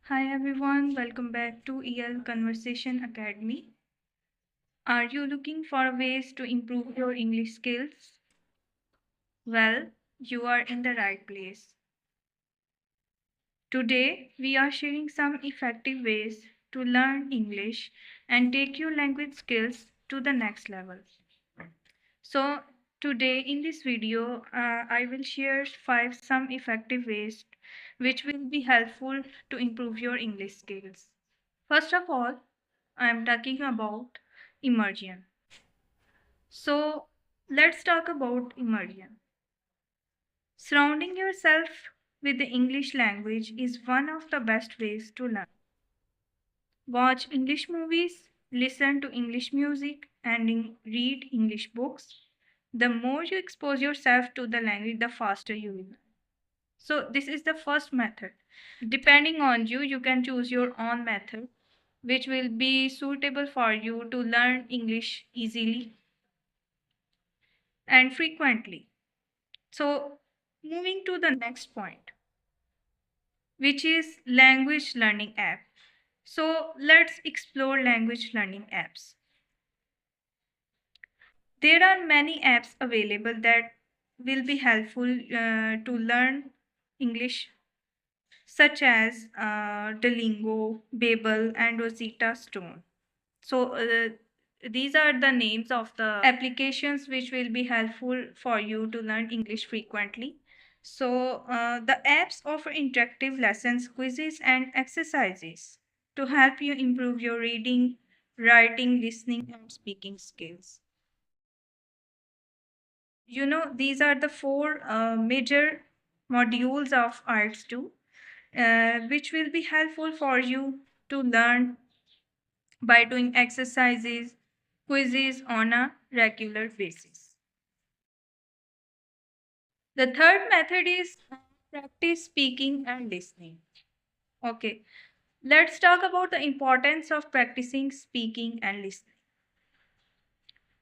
Hi everyone, welcome back to EL Conversation Academy. Are you looking for ways to improve your English skills? Well, you are in the right place. Today, we are sharing some effective ways to learn English and take your language skills to the next level. So, today in this video, I will share some effective ways which will be helpful to improve your English skills. First of all, I am talking about immersion. So let's talk about immersion. Surrounding yourself with the English language is one of the best ways to learn. Watch English movies, listen to English music, and read English books. The more you expose yourself to the language, the faster you will learn. So, this is the first method. Depending on you, you can choose your own method which will be suitable for you to learn English easily and frequently. So, moving to the next point, which is language learning app. So, let's explore language learning apps. There are many apps available that will be helpful to learn English, such as Duolingo, Babel, and Rosetta Stone. So, these are the names of the applications which will be helpful for you to learn English frequently. So, the apps offer interactive lessons, quizzes, and exercises to help you improve your reading, writing, listening, and speaking skills. These are the four major modules of arts too, which will be helpful for you to learn by doing exercises, quizzes on a regular basis. The third method is practice speaking and listening. Okay, let's talk about the importance of practicing speaking and listening.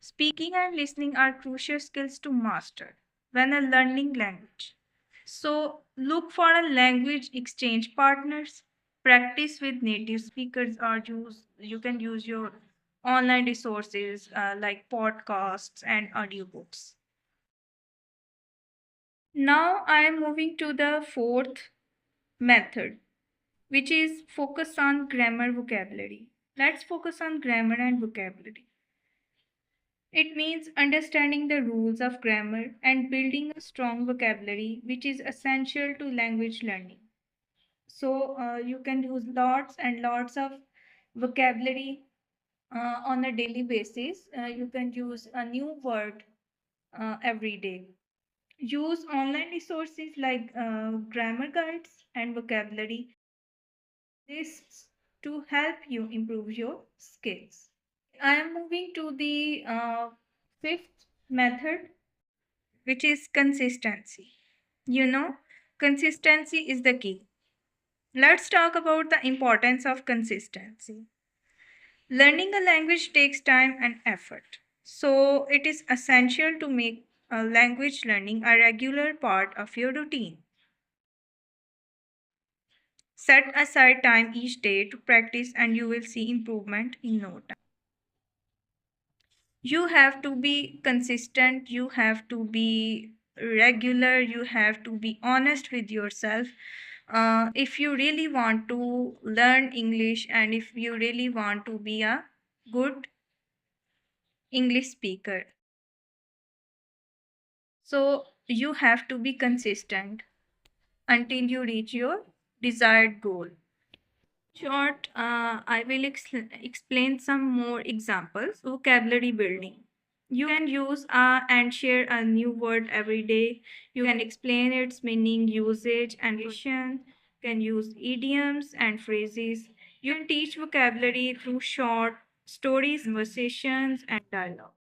Speaking and listening are crucial skills to master when learning language. So, look for a language exchange partners, practice with native speakers, or you can use your online resources like podcasts and audiobooks. Now, I am moving to the fourth method, which is focus on grammar vocabulary. Let's focus on grammar and vocabulary. It means understanding the rules of grammar and building a strong vocabulary, which is essential to language learning. So, you can use lots and lots of vocabulary on a daily basis. You can use a new word every day. Use online resources like grammar guides and vocabulary lists to help you improve your skills. I am moving to the fifth method, which is consistency. You know, consistency is the key. Let's talk about the importance of consistency. Learning a language takes time and effort. So, it is essential to make language learning a regular part of your routine. Set aside time each day to practice, and you will see improvement in no time. You have to be consistent, you have to be regular, you have to be honest with yourself. If you really want to learn English and if you really want to be a good English speaker, so you have to be consistent until you reach your desired goal. Short, I will explain some more examples. Vocabulary building. You can use and share a new word every day. You can explain its meaning, usage, and addition. You can use idioms and phrases. You can teach vocabulary through short stories, conversations, and dialogue.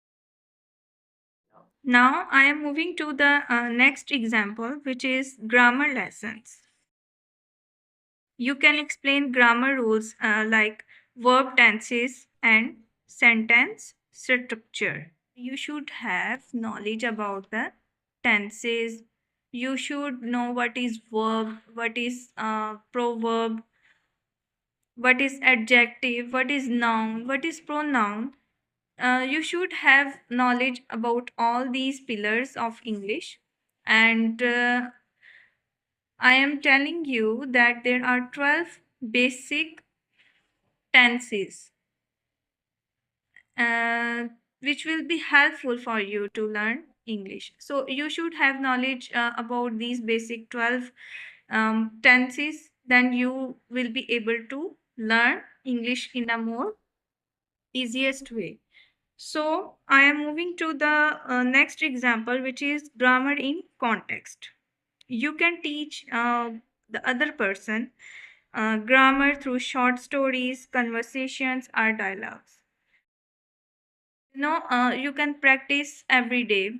Now, I am moving to the next example, which is grammar lessons. You can explain grammar rules like verb tenses and sentence structure. You should have knowledge about the tenses. You should know what is verb, what is proverb, what is adjective, what is noun, what is pronoun. You should have knowledge about all these pillars of English. And I am telling you that there are 12 basic tenses, uh, which will be helpful for you to learn English. So you should have knowledge about these basic 12 tenses, then you will be able to learn English in a more easiest way. So I am moving to the next example, which is grammar in context. You can teach the other person grammar through short stories, conversations, or dialogues. You can practice every day.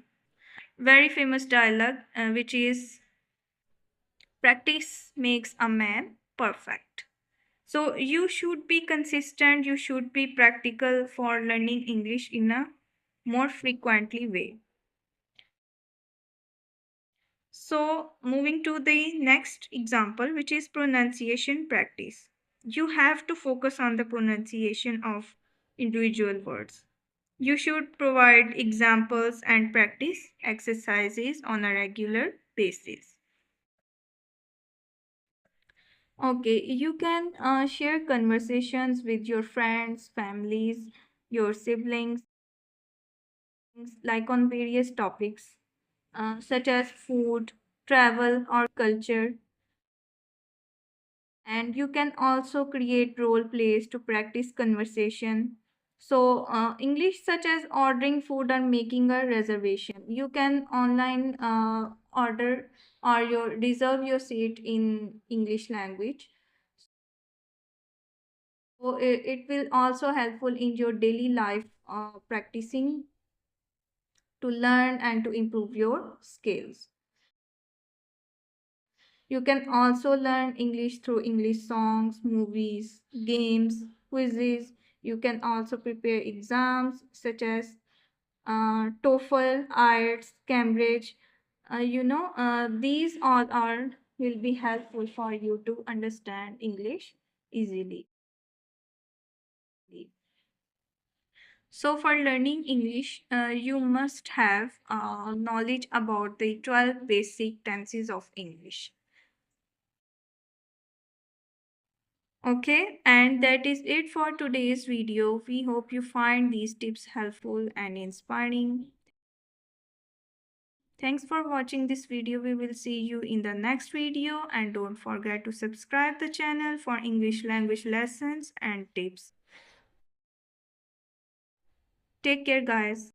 Very famous dialogue, which is practice makes a man perfect. So you should be consistent, you should be practical for learning English in a more frequently way. So moving to the next example, which is pronunciation practice. You have to focus on the pronunciation of individual words. You should provide examples and practice exercises on a regular basis. Okay, you can share conversations with your friends, families, your siblings, like on various topics such as food, travel, or culture. And you can also create role plays to practice conversation. So, English such as ordering food or making a reservation. You can online order or your reserve your seat in English language. So it will also helpful in your daily life practicing to learn and to improve your skills. You can also learn English through English songs, movies, games, quizzes. You can also prepare exams such as TOEFL, IELTS, Cambridge. These all are will be helpful for you to understand English easily. So, for learning English, you must have knowledge about the 12 basic tenses of English. Okay, and that is it for today's video. We hope you find these tips helpful and inspiring. Thanks for watching this video. We will see you in the next video, and don't forget to subscribe the channel for English language lessons and tips. Take care, guys.